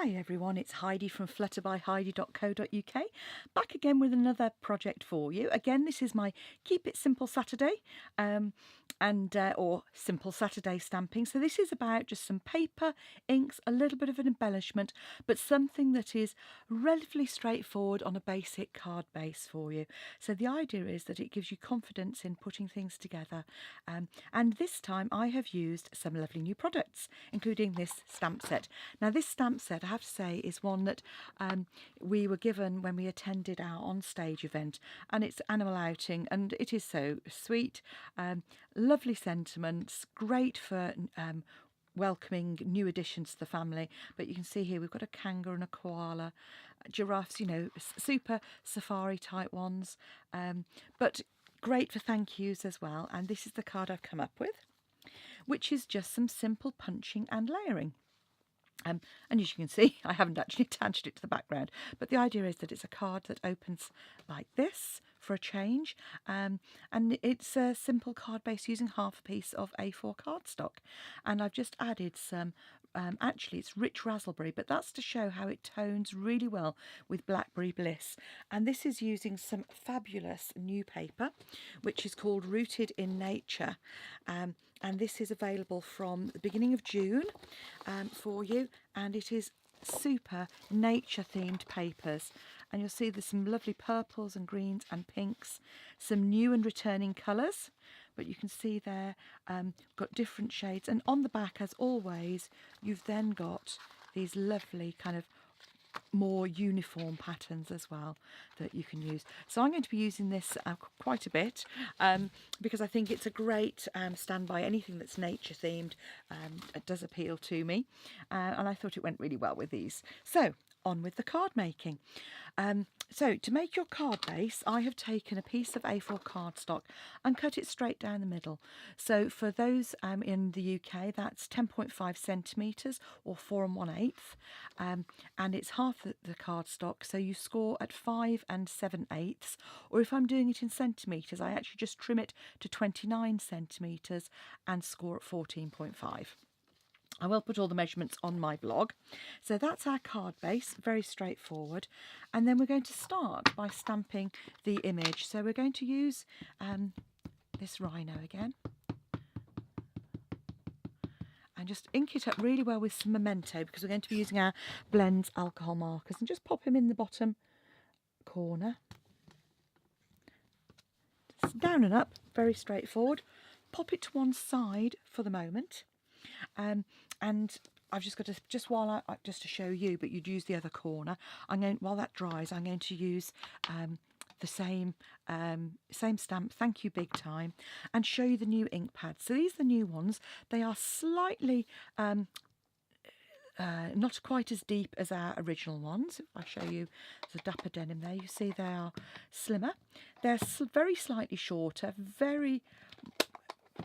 Hi everyone, it's Heidi from flutterbyheidi.co.uk, back again with another project for you. Again, this is my Keep It Simple Saturday, or Simple Saturday stamping. So this is about just some paper, inks, a little bit of an embellishment, but something that is relatively straightforward on a basic card base for you. So the idea is that it gives you confidence in putting things together. And this time I have used some lovely new products, including this stamp set. Now this stamp set, I have to say, is one that we were given when we attended our on-stage event, and it's Animal Outing, and it is so sweet, lovely sentiments, great for welcoming new additions to the family. But you can see here we've got a kangaroo and a koala, giraffes, you know, super safari type ones, but great for thank yous as well. And this is the card I've come up with, which is just some simple punching and layering. And as you can see, I haven't actually attached it to the background, but the idea is that it's a card that opens like this for a change, and it's a simple card base using half a piece of A4 cardstock, and I've just added some actually it's rich raspberry, but that's to show how it tones really well with Blackberry Bliss. And this is using some fabulous new paper, which is called Rooted in Nature, and this is available from the beginning of June for you, and it is super nature themed papers, and you'll see there's some lovely purples and greens and pinks, some new and returning colours, but you can see there got different shades. And on the back, as always, you've then got these lovely kind of more uniform patterns as well that you can use. So I'm going to be using this quite a bit because I think it's a great standby. Anything that's nature themed, it does appeal to me, and I thought it went really well with these. So on with the card making. So to make your card base, I have taken a piece of A4 cardstock and cut it straight down the middle. So for those in the UK, that's 10.5 centimetres or 4 1/8, and it's half the cardstock, so you score at 5 7/8, or if I'm doing it in centimetres, I actually just trim it to 29 centimetres and score at 14.5. I will put all the measurements on my blog. So that's our card base, very straightforward. And then we're going to start by stamping the image. So we're going to use this rhino again, and just ink it up really well with some Memento, because we're going to be using our Blends alcohol markers, and just pop him in the bottom corner. Just down and up, very straightforward. Pop it to one side for the moment. And I've just got to, just to show you, but you'd use the other corner. While that dries, I'm going to use the same stamp, Thank You Big Time, and show you the new ink pads. So these are the new ones. They are slightly not quite as deep as our original ones. If I show you the Dapper Denim there, you see they are slimmer. They're very slightly shorter,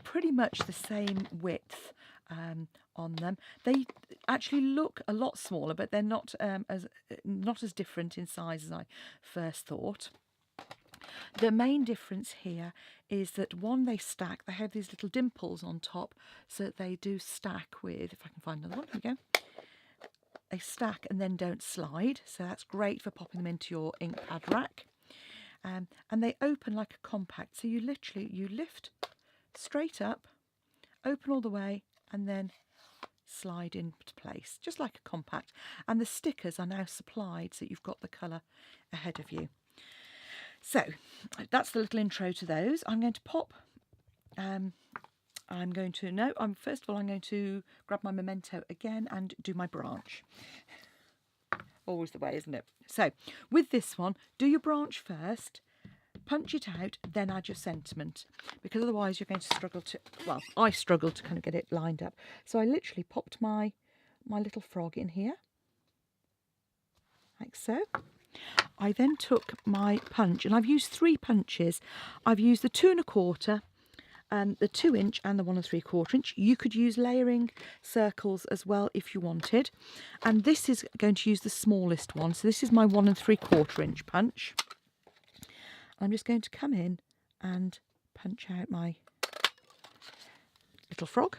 pretty much the same width on them. They actually look a lot smaller, but they're not as different in size as I first thought. The main difference here is that one, they stack. They have these little dimples on top, so that they do stack with, if I can find another one, here we go. They stack and then don't slide, so that's great for popping them into your ink pad rack. And they open like a compact, so you lift straight up, open all the way, and then slide into place, just like a compact. And the stickers are now supplied, so you've got the colour ahead of you. So that's the little intro to those. I'm going to pop, first of all, I'm going to grab my Memento again and do my branch. Always the way, isn't it? So with this one, do your branch first, punch it out, then add your sentiment, because otherwise you're going to struggle to, well, I struggle to kind of get it lined up. So I literally popped my little frog in here, like so. I then took my punch, and I've used 3 punches. I've used the 2 1/4, the 2 inch and the 1 3/4 inch. You could use layering circles as well if you wanted. And this is going to use the smallest one. So this is my 1 3/4 inch punch. I'm just going to come in and punch out my little frog.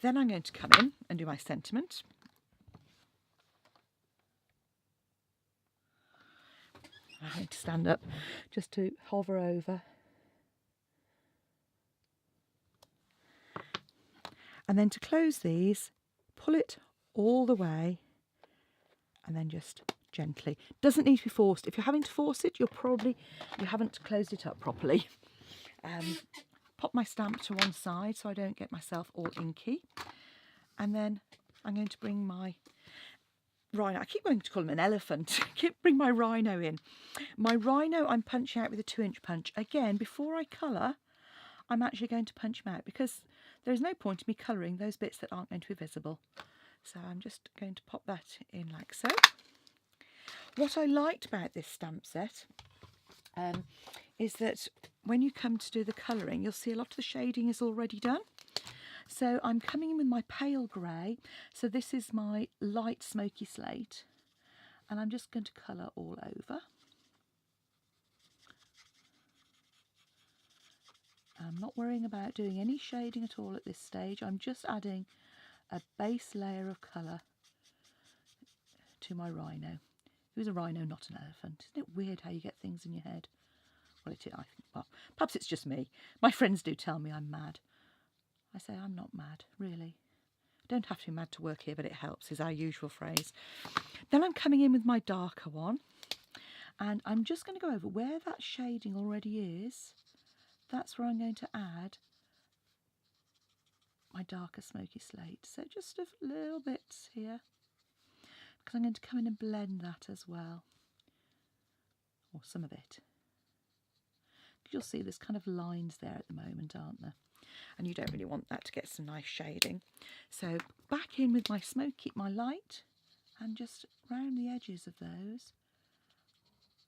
Then I'm going to come in and do my sentiment. I'm going to stand up just to hover over. And then to close these, pull it all the way and then just gently. Doesn't need to be forced. If you're having to force it, you haven't closed it up properly. Pop my stamp to one side so I don't get myself all inky. And then I'm going to bring my rhino. I keep going to call him an elephant. Bring my rhino in. My rhino I'm punching out with a 2-inch punch. Again, before I colour, I'm actually going to punch him out because there's no point in me colouring those bits that aren't going to be visible. So I'm just going to pop that in like so. What I liked about this stamp set is that when you come to do the colouring, you'll see a lot of the shading is already done. So I'm coming in with my pale grey. So this is my light smoky slate. And I'm just going to colour all over. I'm not worrying about doing any shading at all at this stage. I'm just adding a base layer of colour to my rhino. It was a rhino, not an elephant. Isn't it weird how you get things in your head? Well, it is, I think. Well, perhaps it's just me. My friends do tell me I'm mad. I say I'm not mad, really. I don't have to be mad to work here, but it helps, is our usual phrase. Then I'm coming in with my darker one. And I'm just going to go over where that shading already is. That's where I'm going to add my darker smoky slate. So just a little bit here. Because I'm going to come in and blend that as well. Or some of it. You'll see there's kind of lines there at the moment, aren't there? And you don't really want that to get some nice shading. So back in with my smoky, my light, and just round the edges of those,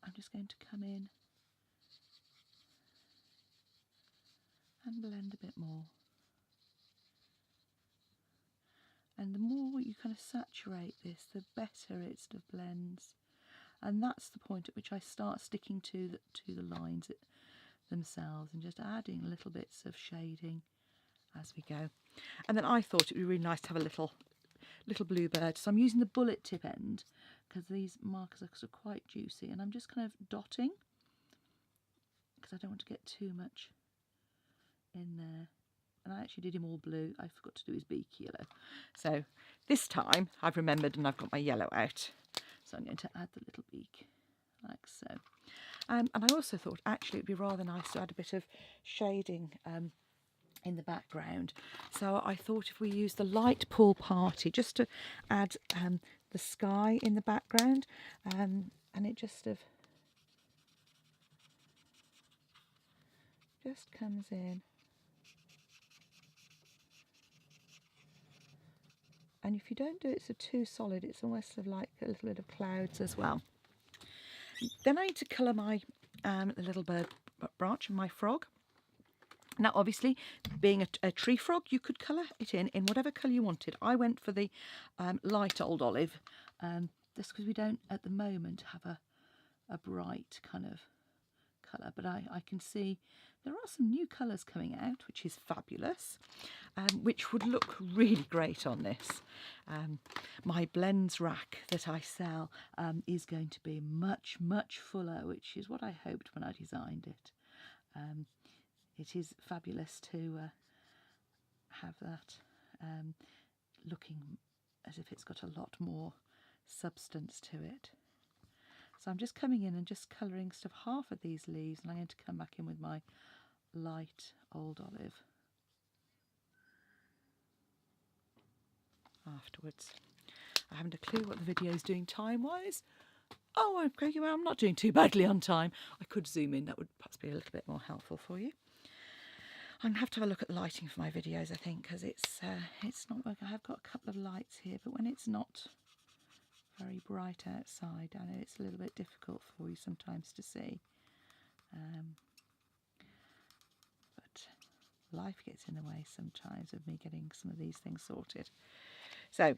I'm just going to come in and blend a bit more. And the more you kind of saturate this, the better it sort of blends. And that's the point at which I start sticking to the lines themselves and just adding little bits of shading as we go. And then I thought it would be really nice to have a little bluebird. So I'm using the bullet tip end because these markers are sort of quite juicy, and I'm just kind of dotting because I don't want to get too much in there. And I actually did him all blue. I forgot to do his beak yellow. So this time I've remembered and I've got my yellow out. So I'm going to add the little beak like so. And I also thought actually it'd be rather nice to add a bit of shading in the background. So I thought if we use the light pool party just to add the sky in the background, and it just comes in. And if you don't do it so too solid, it's almost sort of like a little bit of clouds as well. Then I need to colour my the little bird branch and my frog. Now, obviously, being a tree frog, you could colour it in whatever colour you wanted. I went for the light old olive, just because we don't at the moment have a bright kind of colour. But I can see there are some new colours coming out, which is fabulous, which would look really great on this. My blends rack that I sell is going to be much, much fuller, which is what I hoped when I designed it. It is fabulous to have that looking as if it's got a lot more substance to it. So I'm just coming in and just colouring sort of half of these leaves, and I'm going to come back in with my light old olive afterwards. I haven't a clue what the video is doing time-wise. Oh, okay, well, I'm not doing too badly on time. I could zoom in, that would perhaps be a little bit more helpful for you. I'm going to have a look at the lighting for my videos, I think, because it's not working. I have got a couple of lights here, but when it's not very bright outside, I know it's a little bit difficult for you sometimes to see. But life gets in the way sometimes of me getting some of these things sorted. So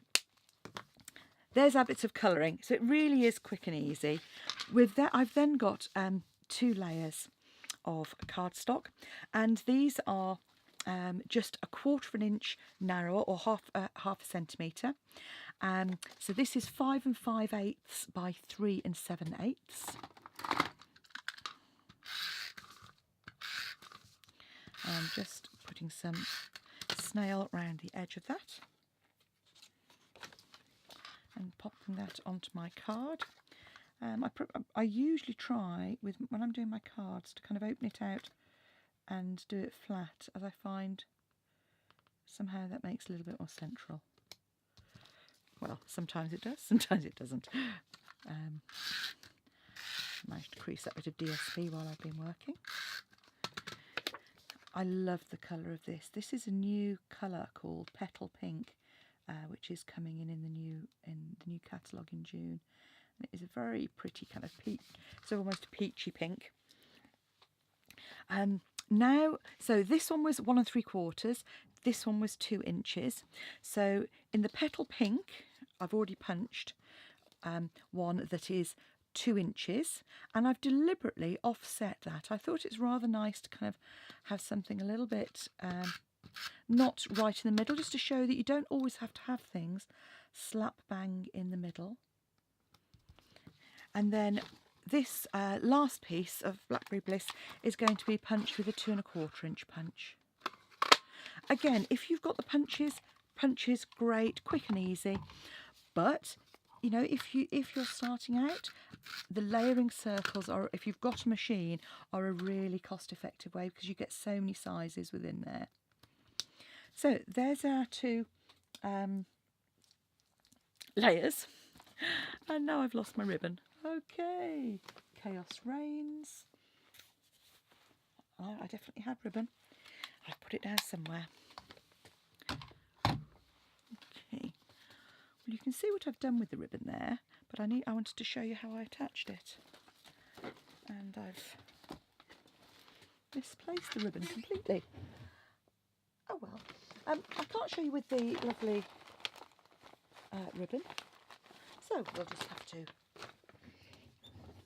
there's our bits of colouring. So it really is quick and easy. With that, I've then got 2 layers of cardstock, and these are just a 1/4 inch narrower, or half a centimetre. So this is 5 5/8 by 3 7/8. I'm just putting some snail around the edge of that and popping that onto my card. I usually try, when I'm doing my cards, to kind of open it out and do it flat, as I find somehow that makes it a little bit more central. Well, sometimes it does, sometimes it doesn't. Managed to crease that bit of DSP while I've been working. I love the colour of this. This is a new colour called Petal Pink, which is coming in the new catalogue in June. And it is a very pretty kind of peach, so almost a peachy pink. Now, so this one was 1 3/4. This one was 2 inches. So in the Petal Pink, I've already punched one that is 2 inches, and I've deliberately offset that. I thought it's rather nice to kind of have something a little bit not right in the middle, just to show that you don't always have to have things slap bang in the middle. And then this last piece of Blackberry Bliss is going to be punched with a 2 1/4 inch punch. Again, if you've got the punches, great, quick and easy. But you know, if you're starting out, the layering circles, or if you've got a machine, are a really cost-effective way, because you get so many sizes within there. So there's our 2 layers, and now I've lost my ribbon. Okay, chaos reigns. Oh, I definitely had ribbon. I've put it down somewhere. Okay. Well, you can see what I've done with the ribbon there, but I wanted to show you how I attached it. And I've misplaced the ribbon completely. Oh well. I can't show you with the lovely ribbon, so we'll just have to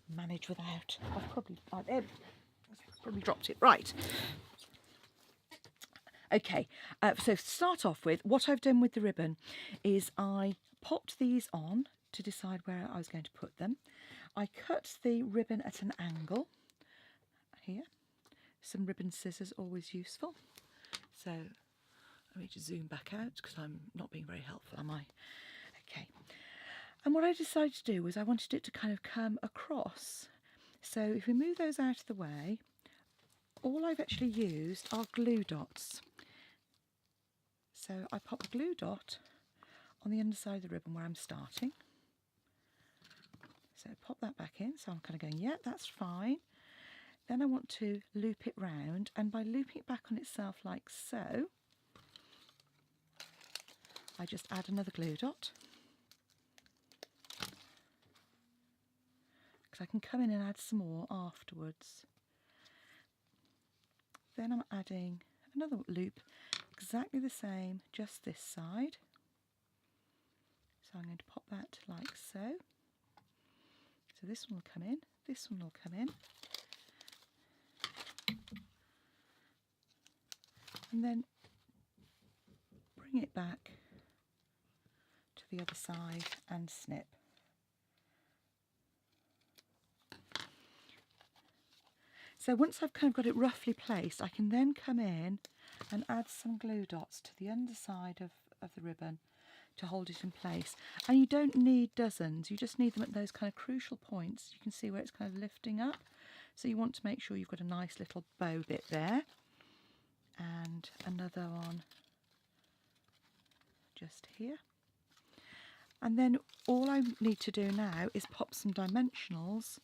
manage without. I've probably dropped it. Right. Okay, so to start off with, what I've done with the ribbon is I popped these on to decide where I was going to put them. I cut the ribbon at an angle here. Some ribbon scissors, always useful. So let me just zoom back out, because I'm not being very helpful, am I? Okay. And what I decided to do was I wanted it to kind of come across. So if we move those out of the way, all I've actually used are glue dots. So I pop a glue dot on the underside of the ribbon where I'm starting. So pop that back in, so I'm kind of going, yeah, that's fine. Then I want to loop it round, and by looping it back on itself like so, I just add another glue dot. Because I can come in and add some more afterwards. Then I'm adding another loop, exactly the same, just this side. So I'm going to pop that like so. So this one will come in, this one will come in. And then bring it back to the other side and snip. So once I've kind of got it roughly placed, I can then come in and add some glue dots to the underside of the ribbon to hold it in place. And you don't need dozens, you just need them at those kind of crucial points. You can see where it's kind of lifting up. So you want to make sure you've got a nice little bow bit there. And another one just here. And then all I need to do now is pop some dimensionals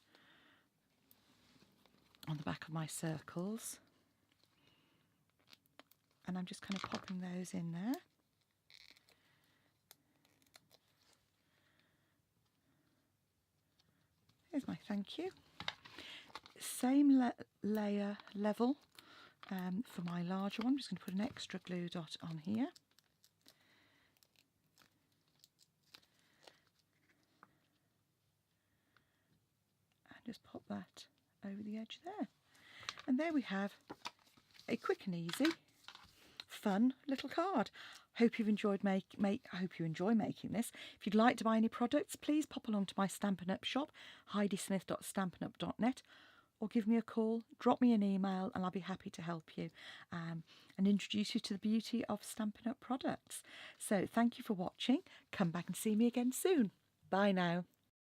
on the back of my circles, and I'm just kind of popping those in there. Here's my thank you. Same layer level for my larger one. I'm just going to put an extra glue dot on here. And just pop that over the edge there. And there we have a quick and easy fun little card. Hope you've enjoyed I hope you enjoy making this. If you'd like to buy any products, please pop along to my Stampin' Up shop, heidismith.stampinup.net, or give me a call, drop me an email, and I'll be happy to help you and introduce you to the beauty of Stampin' Up products. So thank you for watching. Come back and see me again soon. Bye now.